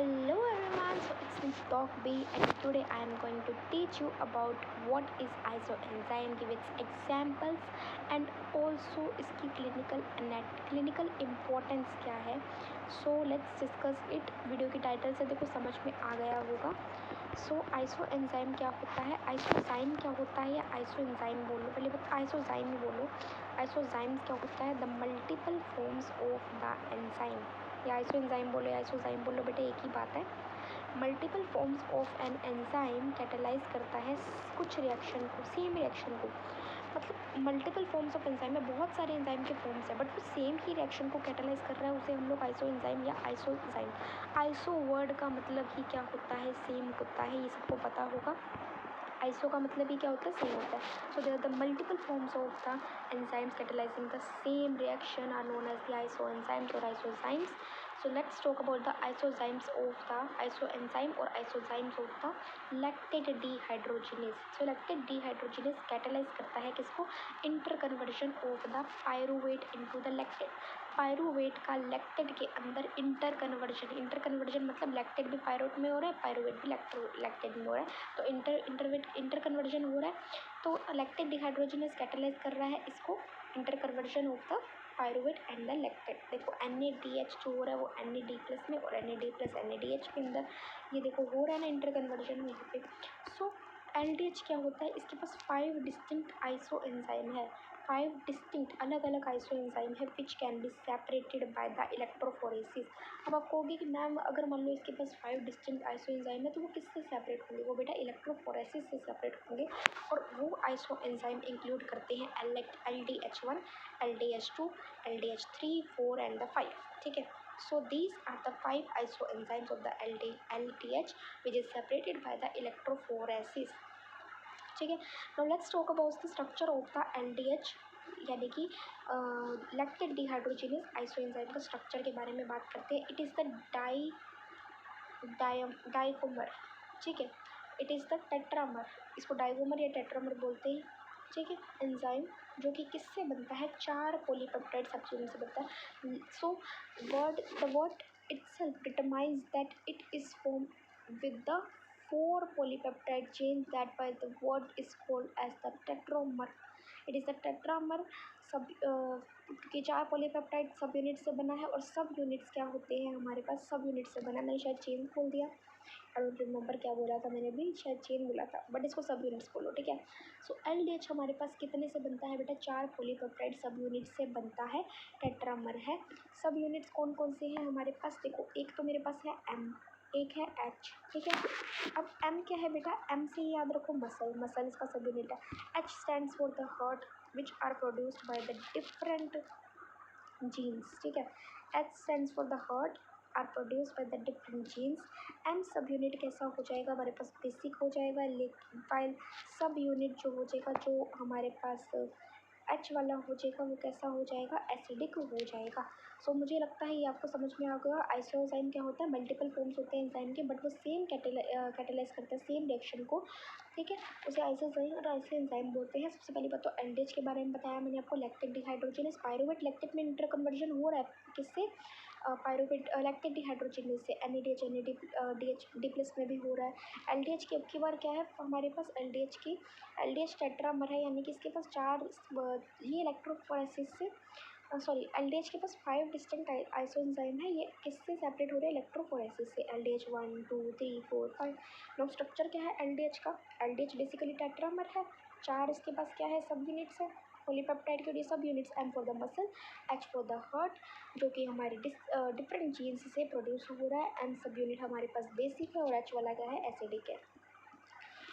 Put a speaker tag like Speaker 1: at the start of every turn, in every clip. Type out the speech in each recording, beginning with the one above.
Speaker 1: Hello everyone, so it's me Talk and today I am going to teach you about what is isoenzyme, give its examples and also इसकी clinical importance क्या है. So let's discuss it. Video की title से देखो समझ में आ गया होगा. सो आइसोएंजाइम क्या होता है, आइसोजाइम क्या होता है या आइसोएंजाइम बोलो, पहले आइसोजाइम बोलो. आइसोजाइम क्या होता है, the multiple forms of the enzyme. या आइसोएंजाइम बोलो या आइसोजाइम बोलो, बेटा एक ही बात है. Multiple forms of an enzyme catalyse करता है कुछ रिएक्शन को, सेम रिएक्शन को. मतलब मल्टीपल फॉर्म्स ऑफ एंजाइम में बहुत सारे एंजाइम के फॉर्म्स है, बट वो सेम ही रिएक्शन को कैटेलाइज कर रहा है, उसे हम लोग आइसोएंजाइम या आइसोजाइम. आइसो वर्ड का मतलब ही क्या होता है, सेम होता है, ये सबको पता होगा. आइसो का मतलब ही क्या होता है, सेम होता है. So there the multiple forms of the enzymes catalysing the same reaction are known as the isoenzymes और isozymes. So let's talk about the isozymes of the isoenzyme or isozymes of the lactate dehydrogenase. So lactate dehydrogenase catalyze करता है किसको, interconversion of the pyruvate into the lactate. Pyruvate का lactate के अंदर interconversion मतलब lactate भी pyruvate में हो रहा है, पायरुवेट भी लैक्टेट में हो रहा है, तो इंटरकन्वर्जन हो रहा है. तो लैक्टेट डिहाइड्रोजिनेस कैटेलाइज कर रहा है इसको, interconversion of the pyruvate and the lactate. देखो NADH जो हो रहा है वो NAD+ में और NAD+ NADH के अंदर, ये देखो हो रहा है ना इंटरकन्वर्जन में यहाँ पे. सो LDH क्या होता है, इसके पास 5 डिस्टिंक्ट आइसो एंजाइम है, 5 डिस्टिंक्ट अलग अलग आइसो एंजाइम है which can be separated by the electrophoresis. अब आप कहोगे कि मैम अगर मान लो इसके पास 5 डिस्टिंक्ट आइसो एंजाइम है तो वो किससे सेपरेट होंगे, वो बेटा इलेक्ट्रोफोरेसिस से सेपरेट होंगे. और वो आइसो एंजाइम इंक्लूड करते हैं LDH1, LDH2, LDH3, 4 and the 5. ठीक है. So these are the 5 isoenzymes of the LDH which is separated by the electrophoresis. ठीक है. Now let's talk about the structure of the LDH यानी कि lactate dehydrogenase isoenzyme का structure के बारे में बात करते हैं. It is the dimer. ठीक है. इट इज़ द टेट्रामर, इसको डाइकोमर या टेट्रामर बोलते हैं. ठीक है. एंजाइम जो कि किससे बनता है, 4 पॉलीपेप्टाइड सबयूनिट से बनता है. So the word itself determines that it is formed with the 4 polypeptide chains, that by the word is called as the tetramer. It is the tetramer सब के 4 पॉलीपेप्टाइड सब यूनिट से बना है. और सब यूनिट्स क्या होते हैं हमारे पास, सब यूनिट से बना. मैंने शायद चेन खोल दिया, आई डोंट रिमेंबर क्या बोला था मैंने भी, शायद चेन बोला था, बट इसको सब यूनिट्स बोलो. ठीक है. सो LDH हमारे पास कितने से बनता है बेटा, 4 पॉलीपेप्टाइड सब यूनिट से बनता है, टेट्रामर है. सब यूनिट्स कौन कौन से हैं हमारे पास, देखो एक तो मेरे पास है M, एक है H. ठीक है. अब M क्या है बेटा, M से ही याद रखो मसल इसका सब यूनिट है. H stands for the heart which are produced by the different genes. ठीक है. H stands for the heart are produced by the different genes. M subunit कैसा हो जाएगा हमारे पास, बेसिक हो जाएगा. लेकिन सब यूनिट जो हो जाएगा, जो हमारे पास H वाला हो जाएगा, वो कैसा हो जाएगा, एसिडिक हो जाएगा. सो मुझे लगता है ये आपको समझ में आ गया. आइसोएंजाइम क्या होता है, मल्टीपल फॉर्म्स होते हैं एंजाइम के, बट वो सेम कैटेलाइज करते हैं सेम रिएक्शन को. ठीक है. उसे आइसोएंजाइम और आइसोएंजाइम बोलते हैं. सबसे पहले बात तो LDH के बारे में बताया मैंने आपको, लैक्टेट डिहाइड्रोजिनेस पायरुवेट लैक्टेट में इंटरकन्वर्जन हो रहा है किससे, पायरुवेट लैक्टेट डिहाइड्रोजिनेस से. NADH NAD+ में भी हो रहा है. LDH की अब की बार क्या है हमारे पास, LDH टेट्रामर है, यानी कि इसके पास 4 ये इलेक्ट्रोफोरेसिस से LDH के पास 5 डिस्टिंक्ट आइसोएंजाइम है. ये किससे सेपरेट हो रहे हैं, इलेक्ट्रोफोरेसिस से. LDH1 2 3 4 5. नो स्ट्रक्चर क्या है LDH का, LDH बेसिकली टेट्रामर है. 4 इसके पास क्या है, सब यूनिट्स है, पॉलीपेप्टाइड के लिए सब units. M for the muscle, H for the heart जो कि हमारे डिफरेंट जीन्स से प्रोड्यूस हो रहा है. M सब यूनिट हमारे पास बेसिक है और H वाला क्या है, एसिडिक है.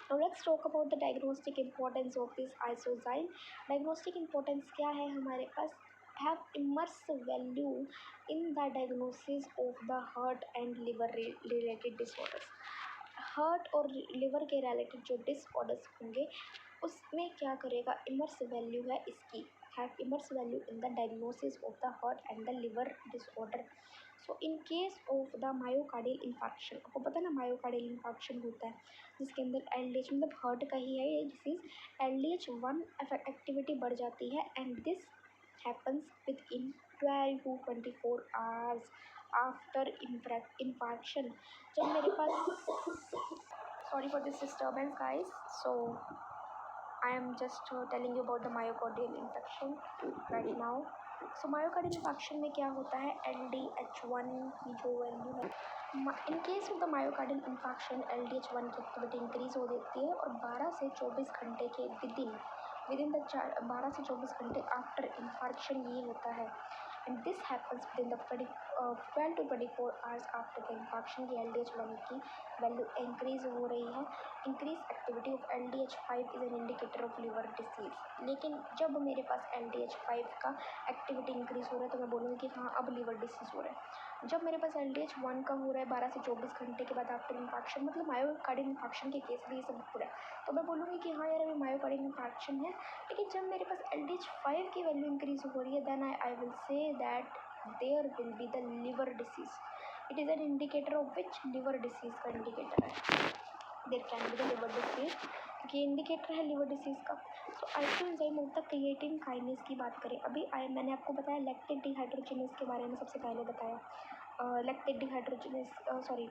Speaker 1: Now let's talk about the diagnostic importance of this isozyme. Diagnostic importance क्या है हमारे पास, have immense value in the diagnosis of the heart and liver related disorders. Heart और लिवर के रिलेटेड जो डिसऑर्डर्स होंगे उसमें क्या करेगा, इमर्स वैल्यू है इसकी, have immerse value in the diagnosis of the heart and the liver disorder. So in case of the myocardial infection, आपको पता है ना मायोकार्डियल इन्फेक्शन होता है जिसके अंदर LDH मतलब हार्ट का ही है ये डिसीज़, LDH1 एक्टिविटी बढ़ जाती है and this happens with in 12 to 24 hours after infarction. जब मेरे पास, sorry for this disturbance guys, so I am just telling you about the myocardial infarction right now. So myocardial infarction में क्या होता है, LDH1 की जो वैल्यू है, in case of the myocardial infarction LDH1 की एक्टिविटी इंक्रीज हो जाती है और 12 से 24 घंटे के विदिन द 12 से 24 घंटे आफ्टर इन्फार्क्शन ये होता है। And this happens within the 12 to 24 hours after the infarction की LDH1 की वैल्यू इंक्रीज हो रही है। Increase activity of LDH5 is an indicator of liver disease. लेकिन जब मेरे पास LDH5 का एक्टिविटी इंक्रीज हो रहा है तो मैं बोलूँगी कि हाँ अब लिवर डिसीज हो रहा है। जब मेरे पास LDH1 का हो रहा है 12 से 24 घंटे के बाद आफ्टर इन्फार्क्शन, मतलब मायोकार्डियल इन्फार्क्शन के केस में ये सब हो रहा है, तो मैं बोलूँगी कि हाँ यार अभी मायोकार्डियल इन्फार्क्शन है। लेकिन जब मेरे पास LDH5 की वैल्यू इंक्रीज हो रही है then I will say that there will be the liver disease. It is an indicator of which, liver disease का इंडिकेटर है। There can be the liver disease, क्योंकि इंडिकेटर है लिवर डिसीज़ का। तो isoenzyme of the creatine kinase की बात करें, अभी मैंने आपको बताया लैक्टेट डिहाइड्रोजिनेज के बारे में सबसे पहले बताया। लैक्टेट डिहाइड्रोजिनेज सॉरी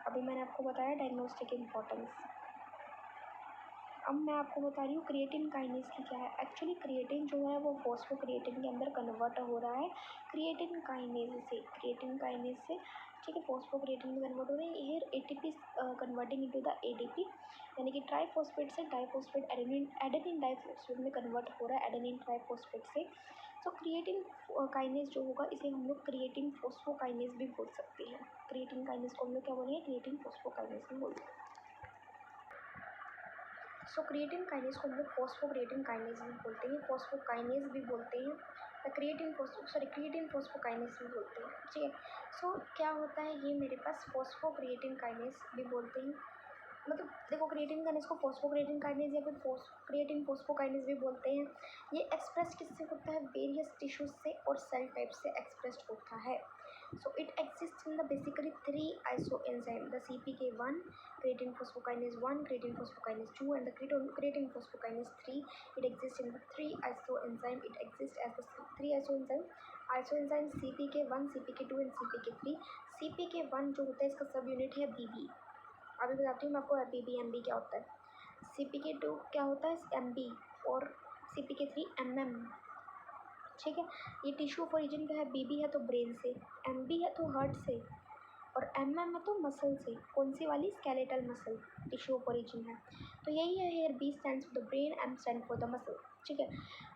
Speaker 1: अभी मैंने आपको बताया डायग्नोस्टिक इम्पोर्टेंस। अब मैं आपको बता रही हूँ क्रिएटिन काइनेज की क्या है। एक्चुअली क्रिएटिन जो है वो फॉस्फोक्रिएटिन के अंदर कन्वर्ट हो रहा है क्रिएटिन काइनेज से, ठीक है, फॉस्फोक्रिएटिन में कन्वर्ट हो रही है। Here ATP converting into the ADP, यानी कि ट्राइफॉस्फेट से डाइफॉस्फेट एडेनिन डाइफॉस्फेट में कन्वर्ट हो रहा है एडेनिन ट्राइफॉस्फेट से। तो क्रिएटिन काइनेज जो होगा इसे हम लोग क्रिएटिन फॉस्फोकाइनेज भी बोल सकते हैं। क्रिएटिन काइनेज को हम लोग क्या बोलेंगे, क्रिएटिन फॉस्फोकाइनेज भी बोलते हैं। सो क्रिएटिन काइनेज को हम लोग फॉस्फोक्रिएटिन काइनेज भी बोलते हैं, फॉस्फोकाइनेज भी बोलते हैं, क्रिएटिन फॉस्फोकाइनेज भी बोलते हैं, ठीक है। सो क्या होता है ये मेरे पास फॉस्फोक्रिएटिन काइनेज भी बोलते हैं, मतलब देखो क्रिएटिन काइनेज को फॉस्फोक्रिएटिन काइनेज या फिर क्रिएटिन फॉस्फोकाइनेज भी बोलते हैं। ये एक्सप्रेस किससे होता है, वेरियस टिश्यूज से और सेल टाइप से एक्सप्रेस्ड होता है। So it exists in the basically 3 isoenzyme, the CPK1, creatine phosphokinase 1, creatine phosphokinase 2 and the creatine phosphokinase 3. It exists in the 3 isoenzyme. It exists as the 3 isoenzyme CPK1, CPK2 and CPK3. CPK1 जो होता है इसका सब unit है BB। अभी बताती हूँ मैं आपको BB MB क्या होता है। CPK2 क्या होता है MB और CPK3 MM, ठीक है। ये टिश्यू ऑफ ओरिजिन का है, BB है तो ब्रेन से, MB है तो हार्ट से और MM है तो मसल से। कौन सी वाली, skeletal muscle tissue of origin है। तो यही है here, B stands for the brain, M stand for the muscle, ठीक है।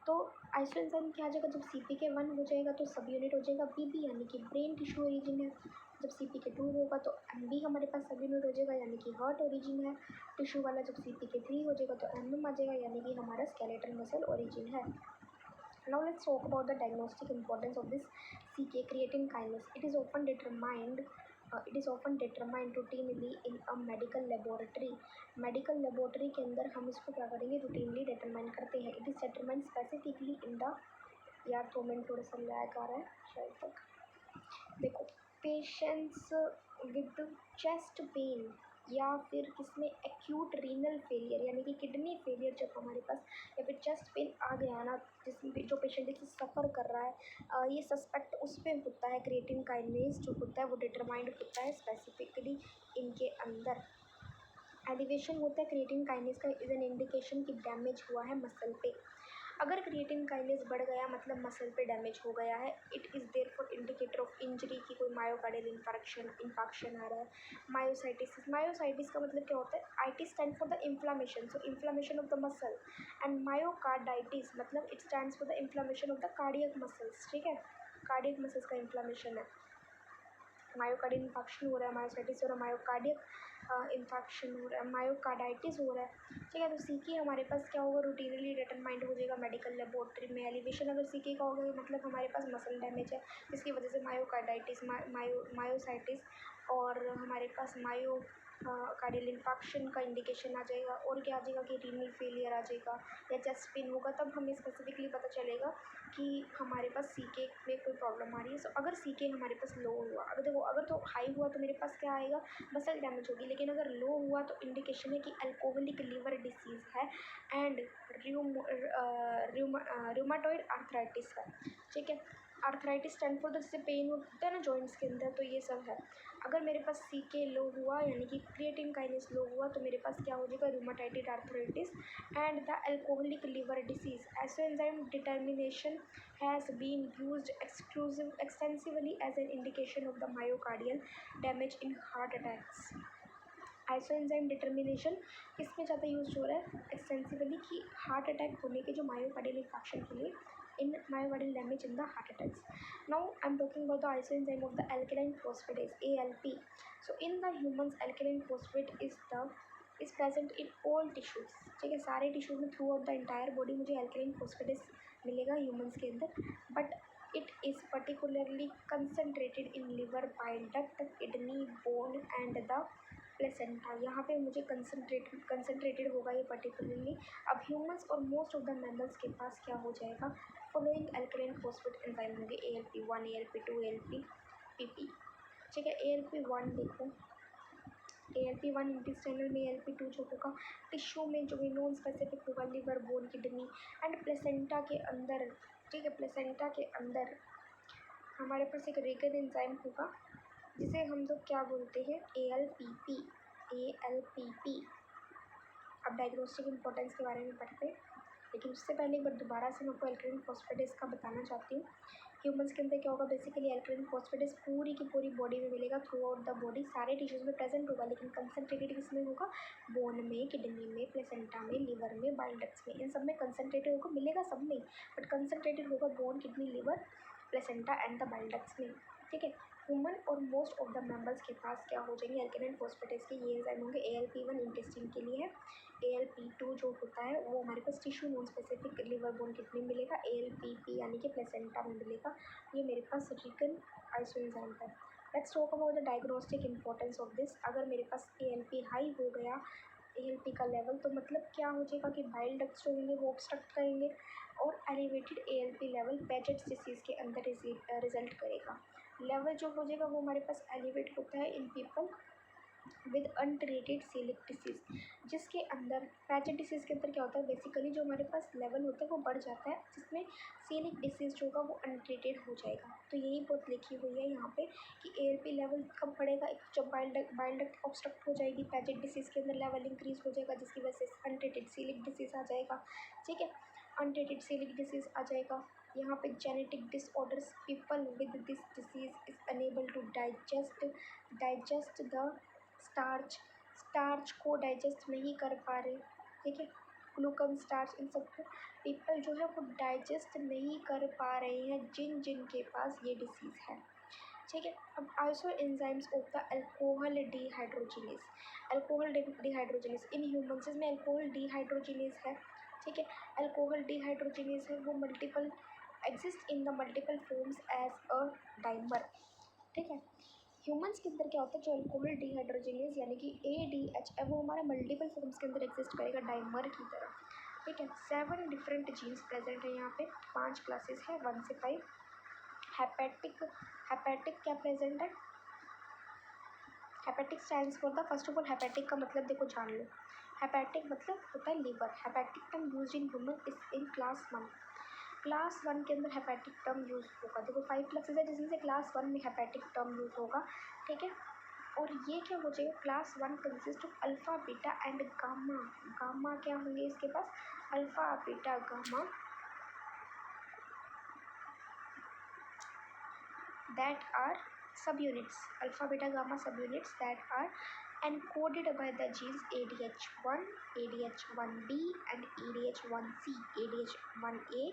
Speaker 1: तो आइसोएंजाइम क्या आ जाएगा, जब CPK1 हो जाएगा तो सब यूनिट हो जाएगा BB यानी कि ब्रेन टिश्यू ओरिजिन है। जब CPK2 होगा तो MB हमारे पास सब यूनिट हो जाएगा यानी कि हार्ट ओरिजिन है टिश्यू वाला। जब CPK3 हो जाएगा तो MM आ जाएगा यानी कि हमारा स्केलेटल मसल ओरिजिन है। Now let's talk about the diagnostic importance of this CK, creatine kinase. It is often determined routinely in a medical laboratory. Medical laboratory के अंदर हम इसको क्या करेंगे, routinely determine करते हैं। It is determined specifically in the, यार 2 minute थोड़ा सा लैग आ रहा है शायद तक, देखो पेशेंट्स विद चेस्ट पेन या फिर किसमें एक्यूट रीनल फेलियर यानी कि किडनी फेलियर जब हमारे पास या फिर चेस्ट पेन आ गया ना, जिसमें जो पेशेंट इससे सफ़र कर रहा है, ये सस्पेक्ट उस पर होता है। क्रिएटिन काइनेज जो होता है वो डिटरमाइंड होता है स्पेसिफिकली इनके अंदर। एलिवेशन होता है क्रिएटिन काइनेज का, इज एन इंडिकेशन कि डैमेज हुआ है मसल पे। अगर क्रिएटिन काइनेज बढ़ गया मतलब मसल पे डैमेज हो गया है, it is there for indicator of injury की कोई मायोकार्डियल इन्फार्क्शन आ रहा है। मायोसाइटिस का मतलब क्या होता है, IT stand for the inflammation, so inflammation of the muscle. And myocarditis मतलब it stands for the inflammation of the cardiac muscles, ठीक है, कार्डियक मसल्स का इन्फ्लामेशन है। मायोकार्डियल इन्फेक्शन हो रहा है, मायोसाइटिस हो रहा है, मायोकार्डियक इन्फेक्शन हो रहा है, मायोकार्डाइटिस हो रहा है, ठीक है। तो CK हमारे पास क्या होगा, रूटीनली डिटरमाइंड हो जाएगा मेडिकल लेबोरेटरी में। एलिवेशन अगर CK का होगा मतलब हमारे पास मसल डैमेज है, जिसकी वजह से मायोकार्डाइटिस, मायोसाइटिस और हमारे पास कार्डियल इन्फेक्शन का इंडिकेशन आ जाएगा। और क्या आ जाएगा कि रीनल फेलियर आ जाएगा या चेस्ट पेन होगा, तब हमें स्पेसिफिकली पता चलेगा कि हमारे पास CK में कोई प्रॉब्लम आ रही है। सो अगर CK हमारे पास लो हुआ, अगर देखो अगर तो हाई हुआ तो मेरे पास क्या आएगा, मसल डैमेज होगी। लेकिन अगर लो हुआ तो इंडिकेशन है कि अल्कोहलिक लिवर डिसीज़ है एंड रूमाटॉइड आर्थराइटिस है, ठीक है। आर्थराइटिस स्टैंड फॉर जैसे पेन होता है ना जॉइंट्स के अंदर, तो ये सब है। अगर मेरे पास CK लो हुआ यानी कि क्रिएटिन काइनेस लो हुआ तो मेरे पास क्या हो जाएगा, rheumatoid arthritis and the alcoholic liver disease. Isoenzyme determination has been used extensively as an indication of the myocardial damage in heart attacks. Isoenzyme determination किसमें ज़्यादा यूज हो रहा है एक्सटेंसिवली, कि हार्ट अटैक होने के जो मायोकार्डियल इन्फेक्शन के लिए, in myocardial damage in the heart attacks. Now I'm talking about the isoenzyme of the alkaline phosphatase, ALP. So in the humans alkaline phosphate is present in all tissues, ठीक है, सारे tissues में through out the entire body मुझे alkaline phosphatase मिलेगा humans के अंदर, but it is particularly concentrated in liver, bile duct, kidney, bone and the placenta. यहाँ पे मुझे कंसनट्रेटेड होगा ये पर्टिकुलरली। अब ह्यूमंस और मोस्ट ऑफ द मैमल्स के पास क्या हो जाएगा, फॉलोइंग एल्कलाइन फॉस्फेट एंजाइम होंगे, ALP1, ALP2, ALP-PP, ठीक है। ALP1 देखो, ALP1 इंटेस्टाइनल में, ALP2 जो होगा टिश्यू में, जो भी नॉन स्पेसिफिक होगा liver, bone, kidney and placenta के अंदर, ठीक है। प्लेसेंटा के अंदर हमारे पास एक रेगन एंजाइम होगा जिसे हम लोग क्या बोलते हैं, ALPP, ALPP। अब डायग्नोस्टिक इंपॉर्टेंस के बारे में पढ़ते हैं, लेकिन उससे पहले एक बार दोबारा से मैं आपको एल्कलाइन फॉस्फेटेस का बताना चाहती हूँ। ह्यूमंस के अंदर क्या होगा, बेसिकली एल्कलाइन फॉस्फेटेस पूरी की पूरी बॉडी में मिलेगा, थ्रू आउट द बॉडी सारे टिश्यूज में प्रेजेंट होगा, लेकिन कंसनट्रेटेड किसमें होगा, बोन में, किडनी में, प्लेसेंटा में, लिवर में, बाइल डक्ट्स में, इन सब में कंसनट्रेटेड होगा, मिलेगा सब में, बट कंसनट्रेटेड होगा bone, kidney, liver, placenta and the bile ducts में, ठीक है। ह्यूमन और मोस्ट ऑफ द मेम्बर्स के पास क्या हो जाएंगे, एल्कलाइन फॉस्फेटेस के ये एंजाइम होंगे। ALP1 इंटेस्टाइन के लिए है, ALP2 जो होता है वो हमारे पास tissue non specific liver, bone, kidney मिलेगा, ALPP यानी कि प्लेसेंटा में मिलेगा, ये मेरे पास रिकन आइसोएंजाइम है। Let's talk about the diagnostic importance of this. अगर मेरे पास ALP हाई हो गया, ALP का लेवल, तो मतलब क्या हो जाएगा कि बाइल डक्ट्स जो होंगे वो ऑब्स्ट्रक्ट करेंगे और elevated ALP level Piaget's disease के अंदर रिजल्ट करेगा। लेवल जो हो जाएगा वो हमारे पास एलिवेट होता है in people with untreated coeliac disease, जिसके अंदर पैचेट डिसीज़ के अंदर क्या होता है, बेसिकली जो हमारे पास लेवल होता है वो बढ़ जाता है, जिसमें सीलिक डिसीज़ जो होगा वो अनट्रीटेड हो जाएगा। तो यही बात लिखी हुई है यहाँ पे कि ALP लेवल कब बढ़ेगा, एक जब बाइल डक्ट ऑब्स्ट्रक्ट हो जाएगी, पैचेट डिसीज़ के अंदर लेवल इंक्रीज हो जाएगा, जिसकी वजह से अनट्रीटेड सीलिक डिसीज़ आ जाएगा, ठीक है। अनट्रीटेड सीलिक डिसीज़ आ जाएगा। यहाँ पे genetic disorders, people with this disease is unable to digest the starch को डाइजेस्ट नहीं कर पा रहे, ठीक है। ग्लूकन, स्टार्च, इन सब को पीपल जो है वो डाइजेस्ट नहीं कर पा रहे हैं जिन के पास ये डिसीज़ है, ठीक है। अब isoenzymes of the alcohol dehydrogenase in humans में अल्कोहल डिहाइड्रोजिनेस है, ठीक है। अल्कोहल डिहाइड्रोजिनेस है वो multiple exist in the multiple forms as a dimer, ठीक है। ह्यूमंस के अंदर क्या होता है, जो अल्कोहल डिहाइड्रोजिनेस यानी कि ADH है वो हमारा मल्टीपल फॉर्म्स के अंदर एग्जिस्ट करेगा डाइमर की तरह, ठीक है। 7 डिफरेंट जीन्स प्रेजेंट है यहाँ पे, 5 क्लासेस है 1 से 5। हेपेटिक क्या प्रेजेंट है, hepatic stands for the, first of all hepatic का मतलब देखो जान लो, हेपेटिक मतलब होता है liver. Hepatic term use in human is in class 1 के अंदर हेपेटिक टर्म यूज होगा। देखो 5 क्लासेस है जिसमें से क्लास 1 में हेपेटिक टर्म यूज होगा, ठीक है। और ये क्या हो जाएगा, class 1 consist of alpha, beta and gamma. Gamma क्या होंगे इसके पास, alpha, beta, gamma that are subunits, alpha, beta, gamma subunits that are encoded by the genes ADH1, ADH1B and ADH1C, ADH1A,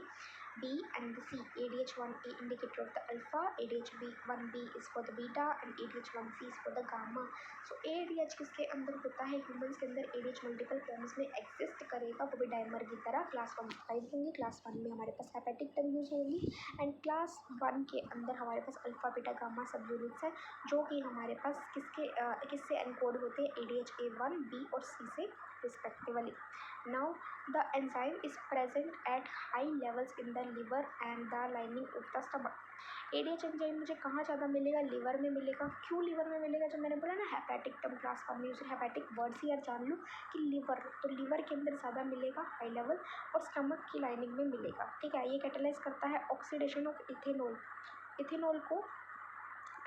Speaker 1: B and C. ADH1A indicator of the alpha, ADH1B is for the beta and ADH1C is for the gamma. So ADH किसके अंदर होता है, humans के अंदर ADH multiple forms में exist करेगा, वो भी डाइमर की तरह। क्लास 1 5 होंगी, क्लास 1 में हमारे पास हेपेटिक टर्म यूज होगी एंड क्लास 1 के अंदर हमारे पास अल्फा, बीटा, गामा सब यूनिट्स हैं जो कि हमारे पास किससे एनकोड होते हैं, ADH1, B और C से respectively. Now the enzyme is present at high levels in the liver and the lining of the stomach. ADH enzyme मुझे कहाँ ज़्यादा मिलेगा, लिवर में मिलेगा। क्यों लिवर में मिलेगा, जब मैंने बोला ना हेपेटिक टर्म क्लास का यूज हेपेटिक वर्ड से यार जान लो कि लीवर, तो लीवर के अंदर ज़्यादा मिलेगा हाई लेवल और स्टमक की लाइनिंग में मिलेगा, ठीक है। ये कैटालाइज करता है ऑक्सीडेशन ऑफ इथेनॉल, इथेनॉल को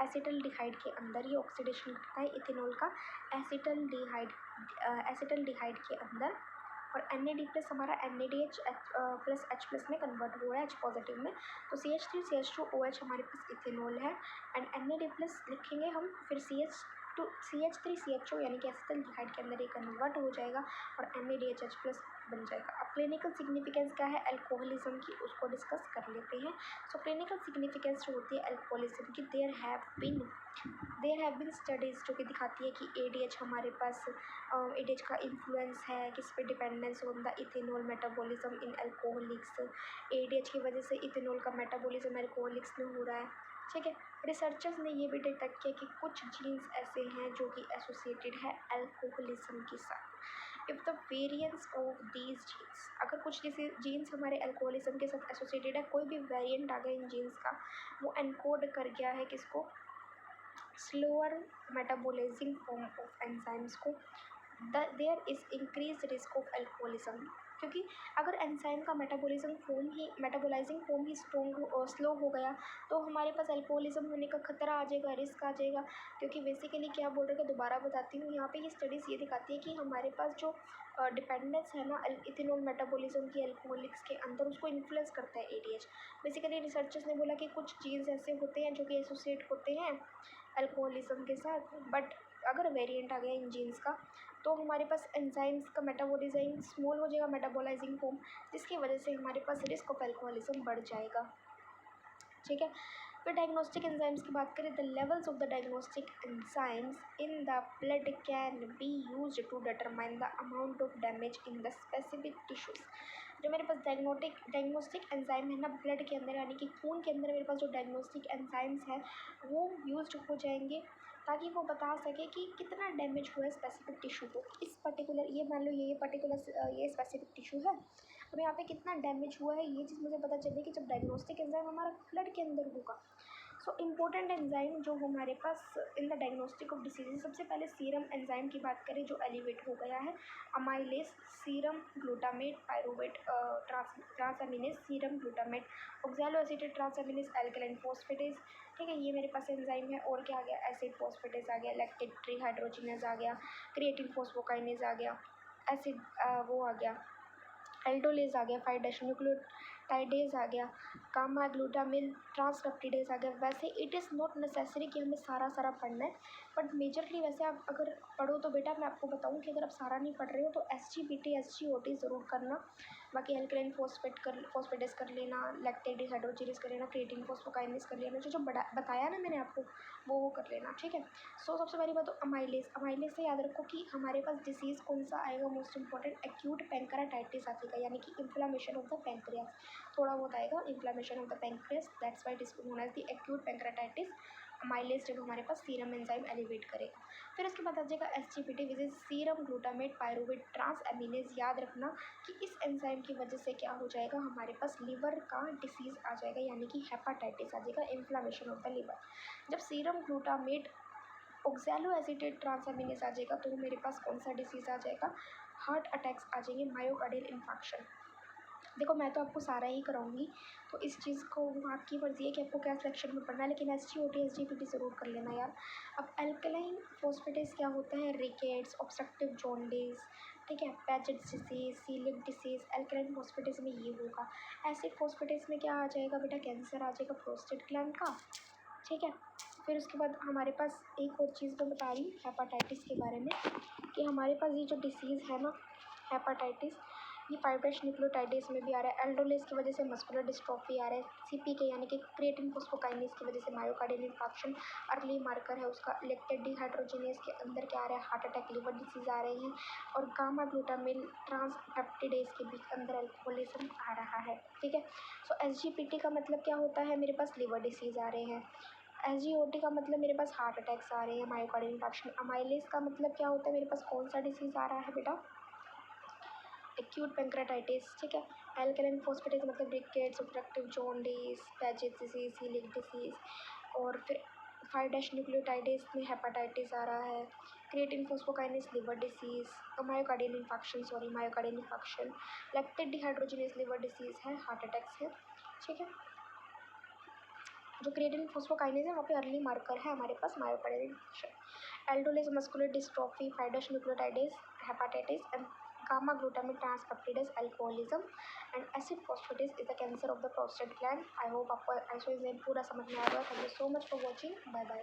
Speaker 1: एसिटल्डिहाइड के अंदर, ये ऑक्सीडेशन करता है इथेनॉल का एसिटल्डिहाइड के अंदर। और NAD प्लस हमारा NADH प्लस H प्लस में कन्वर्ट हो रहा है H पॉजिटिव में, तो CH3CH2OH हमारे पास इथेनॉल है एंड NAD प्लस लिखेंगे हम, फिर CH3CHO यानी कि एसिटल्डिहाइड के अंदर ये कन्वर्ट हो जाएगा और NADH प्लस बन जाएगा। अब क्लिनिकल सिग्निफिकेंस क्या है अल्कोहलिज्म की, उसको डिस्कस कर लेते हैं। सो क्लिनिकल सिग्निफिकेंस जो होती है अल्कोहलिज्म की, देयर हैव बीन स्टडीज़ जो कि दिखाती है कि ADH हमारे पास ADH का इन्फ्लुएंस है किस पे, dependence on the ethanol metabolism in alcoholics. ADH की वजह से इथेनॉल का मेटाबॉलिज्म अल्कोहलिक्स में हो रहा है, ठीक है। रिसर्चर्स ने ये भी डिटेक्ट किया कि कुछ जीन्स ऐसे हैं जो कि एसोसिएटेड है अल्कोहलिज्म के साथ। If the variants of these genes, अगर कुछ जैसे जीन्स हमारे अल्कोहलिज्म के साथ एसोसिएटेड है, कोई भी वेरिएंट आ गया इन जीन्स का, वो एनकोड कर गया है किसको, slower metabolising form of enzymes को, there is increase risk of alcoholism. क्योंकि अगर एंजाइम का मेटाबोलाइजिंग फॉर्म ही स्लो हो गया तो हमारे पास अल्कोहलिज्म होने का खतरा आ जाएगा, रिस्क आ जाएगा। क्योंकि बेसिकली क्या बोल रहे हैं, दोबारा बताती हूँ, यहाँ पे ये स्टडीज़ ये दिखाती है कि हमारे पास जो डिपेंडेंस है ना इथेनॉल मेटाबॉलिज्म की अल्कोहलिक्स के अंदर, उसको इन्फ्लुएंस करता है ADH। बेसिकली रिसर्चर्स ने बोला कि कुछ जीन्स ऐसे होते हैं जो कि एसोसिएट होते हैं अल्कोहलिज्म के साथ, बट अगर वेरिएंट आ गया इन जीन्स का तो हमारे पास एंजाइम्स का मेटाबॉलिज्म स्मॉल हो जाएगा, मेटाबोलाइजिंग फॉर्म, जिसकी वजह से हमारे पास रिस्क ऑफ अल्कोहलिज्म बढ़ जाएगा, ठीक है। फिर डायग्नोस्टिक एंजाइम्स की बात करें, the levels of the diagnostic enzymes in the blood can be used to determine the amount of damage in the specific tissues. जो मेरे पास डायग्नोस्टिक एंजाइम है ना ब्लड के अंदर, यानी कि खून के अंदर मेरे पास जो डायग्नोस्टिक एंजाइम्स हैं वो यूज्ड हो जाएंगे ताकि वो बता सके कि कितना डैमेज हुआ है स्पेसिफिक टिश्यू को। इस पर्टिकुलर, ये मान लो ये पर्टिकुलर ये स्पेसिफिक टिश्यू है, अब यहाँ पे कितना डैमेज हुआ है ये चीज़ मुझे पता चले कि जब डायग्नोस्टिक एंजाइम हमारा ब्लड के अंदर होगा। सो इम्पोर्टेंट एंजाइम जो हमारे पास in the diagnostic of diseases, सबसे पहले सीरम एंजाइम की बात करें जो एलिवेट हो गया है, amylase, serum glutamate, pyruvate transaminase, serum glutamate, oxaloacetate transaminase, alkaline phosphatase, ठीक है। ये मेरे पास एंजाइम है। और क्या आ गया, एसिड फॉस्फेटेज आ गया, लैक्टेट ट्रीहाइड्रोजिनेज आ गया, क्रिएटिन फॉस्फोकाइनेज आ गया, एसिड वो आ गया, एल्डोलेज आ गया, 5-न्यूक्लियोटाइडेज आ गया, गामा ग्लूटामिल ट्रांसपेप्टिडेज आ गया। वैसे इट इज़ नॉट नेसेसरी कि हमें सारा पढ़ना है, बट मेजरली वैसे आप अगर पढ़ो तो बेटा मैं आपको बताऊं कि अगर आप सारा नहीं पढ़ रहे हो तो SGPT SGOT ज़रूर करना। बाकी एल्कलाइन फॉस्फेटेज कर लेना, लैक्टेट डिहाइड्रोजिनेज कर लेना, क्रिएटिन फॉस्फोकाइनेज कर लेना, जो बताया ना मैंने आपको वो कर लेना, ठीक है। सो सबसे पहली बात तो अमाइलेज से याद रखो कि हमारे पास डिसीज़ कौन सा आएगा, मोस्ट इंपॉर्टेंट एक्यूट पैंक्राटाइटिस आएगा, यानी कि इन्फ्लामेशन ऑफ द पैंक्रियास, थोड़ा बहुत आएगा inflammation of the pancreas, that's why it is known as the acute pancreatitis. Amylase जब हमारे पास सीरम एंजाइम एलिवेट करेगा। फिर उसके बाद आ जाएगा SGPT which is serum glutamate pyruvate transaminase. याद रखना कि इस एंजाइम की वजह से क्या हो जाएगा, हमारे पास लीवर का डिसीज़ आ जाएगा, यानी कि हेपाटाइटिस आ जाएगा, इन्फ्लामेशन ऑफ द लीवर। जब serum glutamate oxaloacetate transaminase आ जाएगा तो मेरे पास कौन सा डिसीज़ आ जाएगा, हार्ट अटैक्स आ जाएंगे, मायोकार्डियल इन्फार्क्शन। देखो मैं तो आपको सारा ही कराऊंगी, तो इस चीज़ को आपकी मर्ज़ी है कि आपको क्या सेक्शन में पढ़ना है, लेकिन SGOT SGPT ज़रूर कर लेना यार। अब एल्कलाइन फॉस्फेटेज क्या होता है, रिकेट्स, ऑब्स्ट्रक्टिव जॉन्डिस, ठीक है, Paget disease, coeliac disease, alkaline phosphatase में ये होगा। एसिड फॉस्फेटेज में क्या आ जाएगा बेटा, कैंसर आ जाएगा प्रोस्टेट ग्लैंड का, ठीक है। फिर उसके बाद हमारे पास एक और चीज़ मैं बता रही हूँ हेपाटाइटिस के बारे में, कि हमारे पास ये जो डिसीज़ है ना हेपाटाइटिस, ये 5-न्यूक्लियोटाइडेज में भी आ रहा है, एल्डोलेज की वजह से मस्कुलर डिस्ट्रॉफी आ रहा है, CPK यानी कि क्रिएटिन फॉस्फोकाइनेज की वजह से मायोकार्डियल इन्फार्क्शन अर्ली मार्कर है उसका, लैक्टेट डिहाइड्रोजिनेज के अंदर क्या आ रहा है, हार्ट अटैक, लिवर डिसीज़ आ रहे हैं, और गामा ग्लूटामिल ट्रांसपेप्टिडेज के बीच अंदर अल्कोहलिज्म आ रहा है, ठीक है। सो SGPT का मतलब क्या होता है, मेरे पास लिवर डिसीज़ आ रहे हैं। SGOT का मतलब मेरे पास हार्ट अटैक्स आ रहे हैं, मायोकार्डियल इन्फार्क्शन। अमाइलेज का मतलब क्या होता है, मेरे पास कौन सा डिसीज़ आ रहा है बेटा, एक्यूट पैंक्राटाइटिस, ठीक है। एल्कलाइन फॉस्फेटेज मतलब rickets, obstructive jaundice, patches disease, coeliac disease. और फिर 5' न्यूक्लियोटाइडेज में हेपाटाइटिस आ रहा है, creatine फोस्फोकाइनेज liver disease, myocardial infection, lactate dehydrogenase liver disease है, हार्ट अटैक्स है, ठीक है। जो क्रिएटिन फोस्फोकाइनेज है वहाँ पे अर्ली मार्कर है हमारे पास myocardial infection. Aldolase muscular dystrophy, 5' nucleotidase, hepatitis and gamma glutamic transpeptidase, alcoholism and acid phosphatase is the cancer of the prostate gland. I hope आपको एक्सरसाइज पूरा समझ में आ रहा है। Thank you so much for watching. Bye bye.